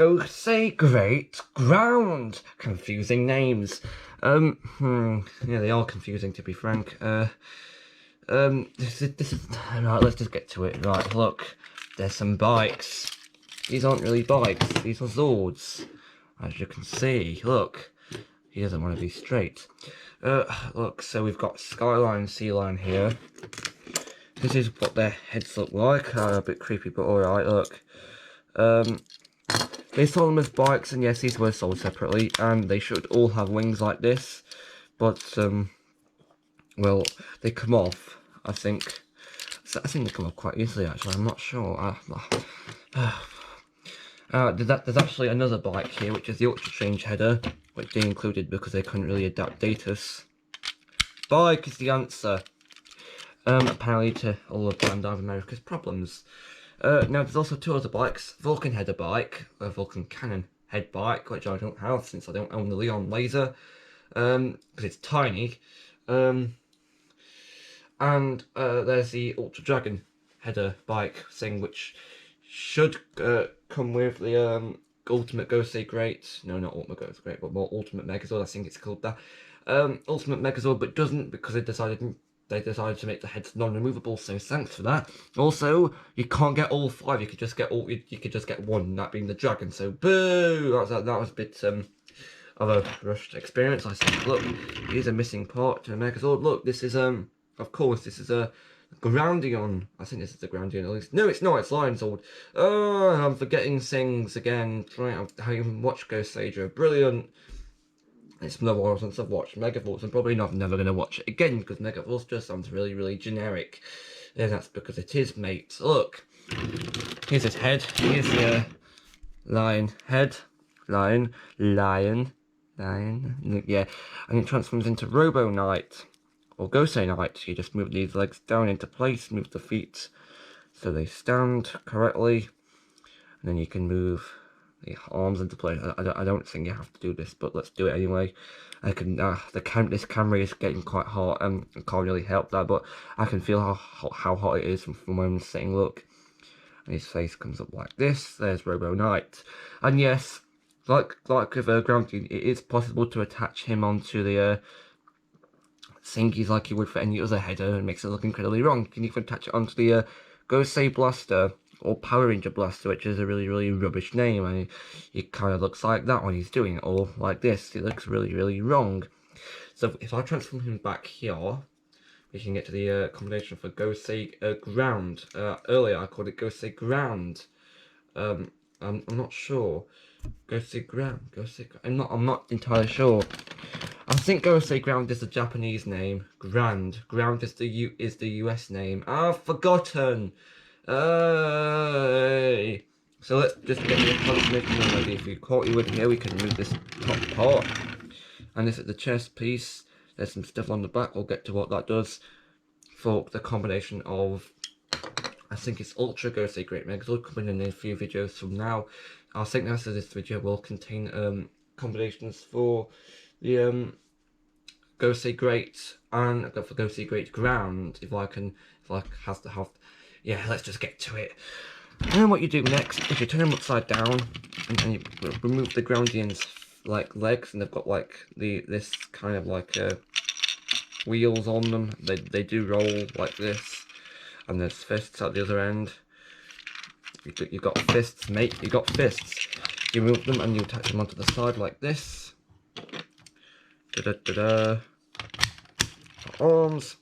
Gosei Great Ground. Confusing names. Yeah, they are confusing to be frank. This is right. Let's just get to it. Right, look, there's some bikes. These aren't really bikes. These are Zords, as you can see. Look, he doesn't want to be straight. Look, so we've got Skyline, Sea Line here. This is what their heads look like. A bit creepy, but alright, look. They sold them as bikes, and yes, these were sold separately, and they should all have wings like this. But, well, they come off, I think. So I think they come off quite easily, actually. I'm not sure. There's actually another bike here, which is the Ultra Change header, which they included because they couldn't really adapt Datus. Bike is the answer. Apparently to all of Bandai America's problems. Now there's also two other bikes. Vulcan header bike, a Vulcan Cannon head bike, which I don't have since I don't own the Leon Laser, because it's tiny. And there's the Ultra Dragon header bike thing, which should come with the Ultimate Gosei Great. No, not Ultimate Gosei Great, but more Ultimate Megazord. I think it's called that. Ultimate Megazord, but doesn't because they decided to make the heads non-removable. So thanks for that. Also, you can't get all 5. You could just get one, that being the dragon. So boo! That was a bit of a rushed experience. I said, look, here's a missing part to a Megazord. Look, this is of course, this is a Groundion. I think this is the Groundion at least. No, it's not. It's Lionzord. Oh, I'm forgetting things again. I even watched Ghost Sager. Brilliant. It's been a while since I've watched Megaforce. I'm probably never going to watch it again because Megaforce just sounds really, really generic. And that's because it is, mate. Look. Here's his head. Here's the lion head. Lion. Yeah. And it transforms into Robo Knight. Or Gosei Knight. You just move these legs down into place. Move the feet so they stand correctly. And then you can move the arms into place. I don't think you have to do this, but let's do it anyway. I can this camera is getting quite hot, and I can't really help that, but I can feel how hot it is from where I'm sitting. Look, and his face comes up like this. There's Robo Knight, and yes, like with Grounding, it is possible to attach him onto the thingies like you would for any other header, and makes it look incredibly wrong. You can even attach it onto the Gosei Blaster or Power Ranger Blaster, which is a really, really rubbish name. I mean, it kind of looks like that when he's doing it, or like this. It looks really, really wrong. So if I transform him back here, we can get to the combination for Gosei Ground. Earlier I called it Gosei Ground. I'm not sure. Gosei Ground. I'm not entirely sure. I think Gosei Ground is the Japanese name. Ground is the US name. I've forgotten. So let's just get the transmission ready. If you caught you with here, we can remove this top part. And this is the chest piece. There's some stuff on the back. We'll get to what that does for the combination of, I think it's Ultra Gosei Great Megazord, coming in a few videos from now. I think after this video will contain combinations for the Gosei Great and for Gosei Great Ground. If I have to have. Yeah, let's just get to it. And then what you do next is you turn them upside down and you remove the Groundion's like legs, and they've got like this kind of like wheels on them. They do roll like this, and there's fists at the other end. You got fists, mate. You got fists. You move them and you attach them onto the side like this. Arms.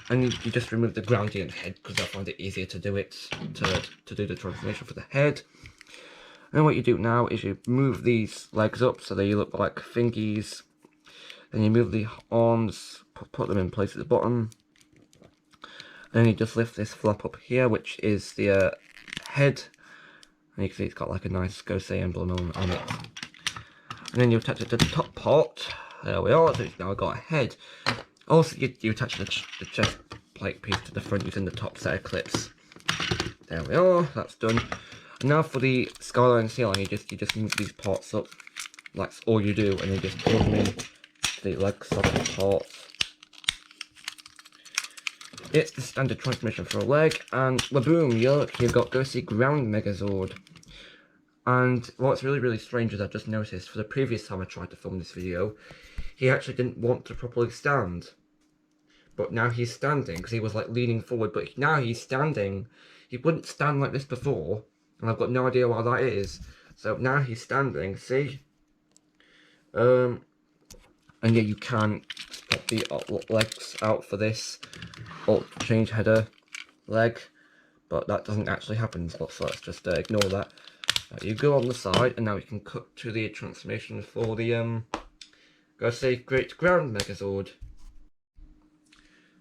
And you just remove the Groundian head because I find it easier to do it, to do the transformation for the head. And what you do now is you move these legs up so they look like fingies. Then you move the arms, put them in place at the bottom. And then you just lift this flap up here, which is the head. And you can see it's got like a nice Gosei emblem on it. And then you attach it to the top part. There we are, so it's now got a head. Also, you attach the chest plate piece to the front using the top set of clips. There we are, that's done. And now for the Skyline Sea Line, you just move these parts up. That's all you do, and you just plug them in the legs of the parts. It's the standard transmission for a leg, and boom, look, you've got Gosei Ground Megazord. And what's really strange is I've just noticed for the previous time I tried to film this video, he actually didn't want to properly stand. But now he's standing, because he was like leaning forward, but now he's standing. He wouldn't stand like this before, and I've got no idea why that is. So now he's standing, see? And yeah, you can put the legs out for this, or change header leg, but that doesn't actually happen, so let's just ignore that. You go on the side, and now we can cut to the transformation for the Gosei Great Ground Megazord.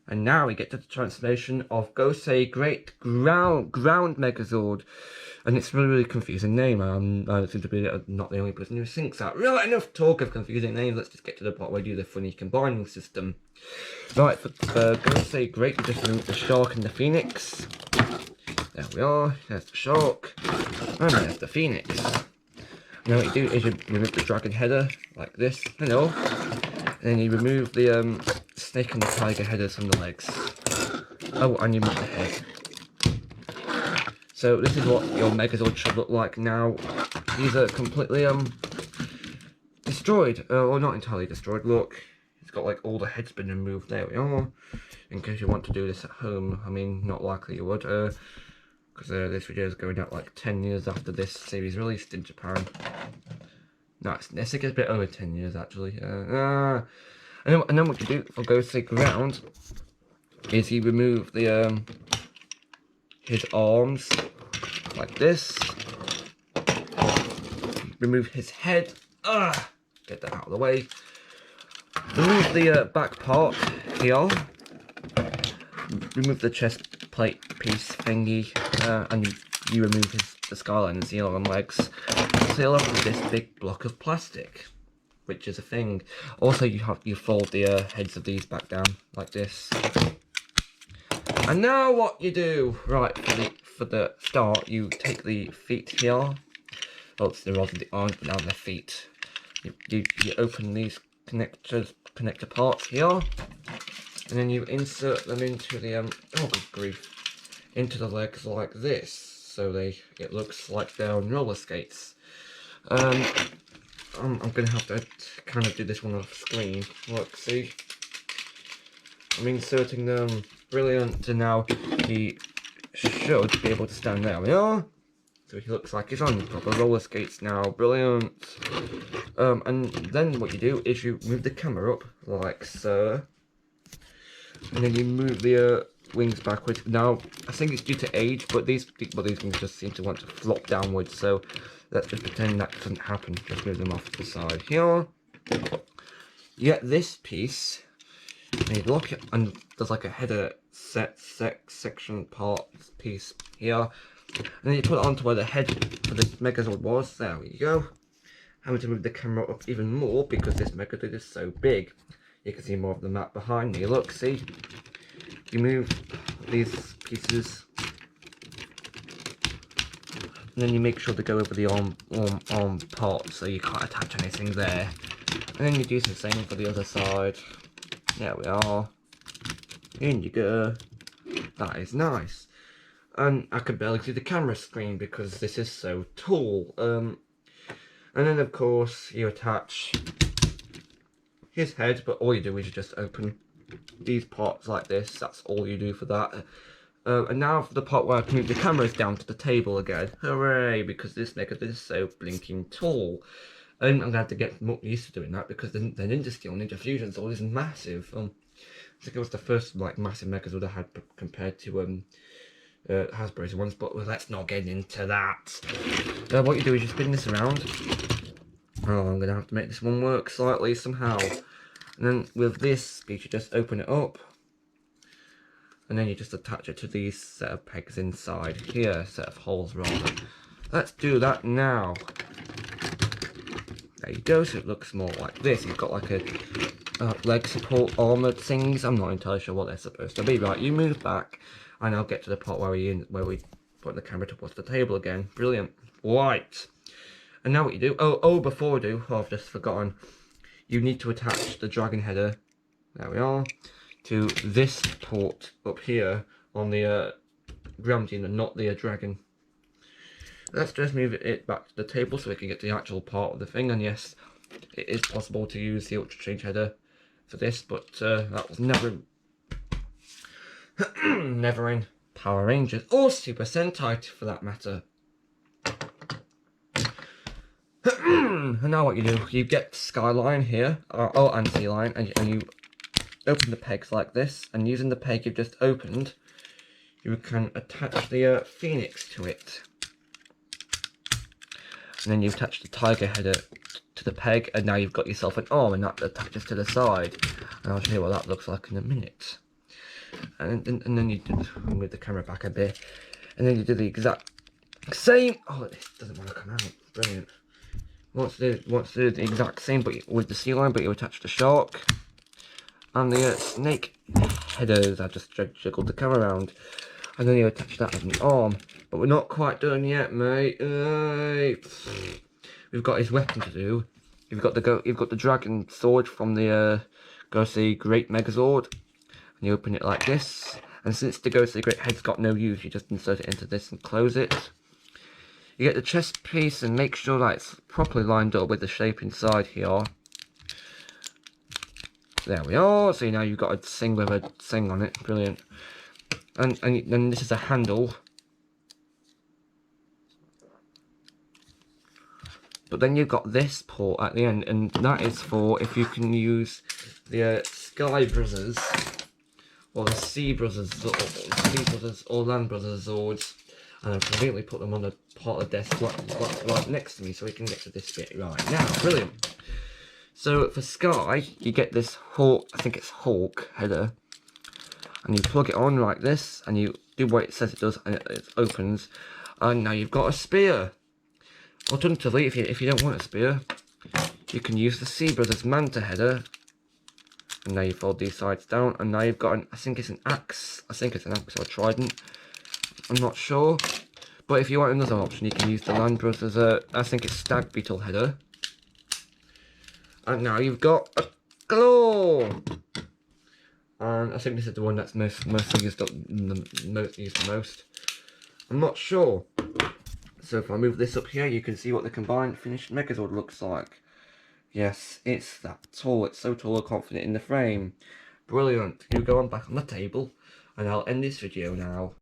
And now we get to the transformation of Gosei Great Ground Megazord. And it's a really confusing name. I seem to be not the only person who thinks that. Right, enough talk of confusing names. Let's just get to the part where we do the funny combining system. Right, for Gosei Great, we just remove the shark and the phoenix. There we are. There's the shark. And there's the phoenix. Now what you do is you remove the dragon header, like this. Hello. And then you remove the snake and the tiger headers from the legs. Oh, and you move the head. So this is what your Megazord should look like now. These are completely destroyed. Well, not entirely destroyed. Look, it's got like all the heads been removed. There we are. In case you want to do this at home, I mean, not likely you would, because this video is going out like 10 years after this series released in Japan. No, it's a bit over 10 years actually. And then what you do for Gosei Ground is you remove the his arms like this. Remove his head. Get that out of the way. Remove the back part here. Remove the chest plate piece thingy, and you remove the skyline and the arm and legs. Seal up with this big block of plastic, which is a thing. Also, you fold the heads of these back down like this. And now what you do, right, for the start, you take the feet here. Oh, it's the rods of the arms, but now the feet. You open these connector parts here, and then you insert them into the oh good grief, into the legs like this, so it looks like they're on roller skates. I'm gonna have to kind of do this one off screen. Look, see, I'm inserting them. Brilliant. And now he should be able to stand there. We are. So he looks like he's on proper roller skates now. Brilliant. And then what you do is you move the camera up like so, and then you move the wings backwards. Now I think it's due to age, but these wings just seem to want to flop downwards. So let's just pretend that doesn't happen. Just move them off to the side here. You get this piece. And you look, and there's like a header section part piece here. And then you put it onto where the head for this Megazord was. There we go. Having to move the camera up even more because this Megazord is so big. You can see more of the map behind me. Look, see? You move these pieces. And then you make sure to go over the arm part so you can't attach anything there. And then you do the same for the other side. There we are. In you go. That is nice. And I can barely see the camera screen because this is so tall. And then of course you attach his head, but all you do is you just open these parts like this. That's all you do for that. And now for the part where I can move the cameras down to the table again. Hooray, because this Megazord is so blinking tall. And I'm going to have to get more used to doing that because the Ninja Steel Ninja Fusion Sword is massive. I think it was the first like massive Megazord I had compared to Hasbro's ones, but let's not get into that. What you do is you spin this around. Oh, I'm going to have to make this one work slightly somehow. And then with this, you should just open it up. And then you just attach it to these set of pegs inside here, set of holes rather. Let's do that now. There you go, so it looks more like this. You've got like a leg support armoured things. I'm not entirely sure what they're supposed to be. Right, you move back, and I'll get to the part where we put the camera towards the table again. Brilliant. Right. And now what you do, before we do, I've just forgotten, you need to attach the dragon header, there we are, to this port up here on the ground unit, not the dragon. let's just move it back to the table so we can get to the actual part of the thing. And yes, it is possible to use the Ultra Change header for this, but that was never never in Power Rangers or Super Sentai for that matter. And now what you do, you get Skyline here, or Anti-Line, and you open the pegs like this, and using the peg you've just opened, you can attach the Phoenix to it. And then you attach the Tiger header to the peg, and now you've got yourself an arm, and that attaches to the side. And I'll show you what that looks like in a minute. And then you move the camera back a bit, and then you do the exact same. Oh, it doesn't want to come out. Brilliant. Want to do the exact same, but with the sea line, but you attach the shark and the snake headers. I just jiggled the camera around, and then you attach that as an arm. But we're not quite done yet, mate. We've got his weapon to do. You've got the dragon sword from the Gosei Great Megazord, and you open it like this. And since the Gosei Great Head's got no use, you just insert it into this and close it. You get the chest piece and make sure that it's properly lined up with the shape inside here. There we are. So now you've got a thing with a thing on it. Brilliant. And then this is a handle. But then you've got this port at the end, and that is for if you can use the Sky Brothers or the Sea Brothers or Land Brothers Zords. And I've conveniently put them on the part of the desk right next to me so we can get to this bit right now. Brilliant. So for Sky, you get this Hawk, I think it's Hawk header, and you plug it on like this, and you do what it says it does, and it opens, and now you've got a spear. Alternatively, if you don't want a spear, you can use the Sea Brothers Manta header, and now you fold these sides down, and now you've got I think it's an axe or a trident. I'm not sure, but if you want another option, you can use the Land Brothers, I think it's Stag Beetle header. And now you've got a claw! And I think this is the one that's mostly used the most. I'm not sure. So if I move this up here, you can see what the combined finished Megazord looks like. Yes, it's that tall. It's so tall and confident in the frame. Brilliant. You go on back on the table, and I'll end this video now.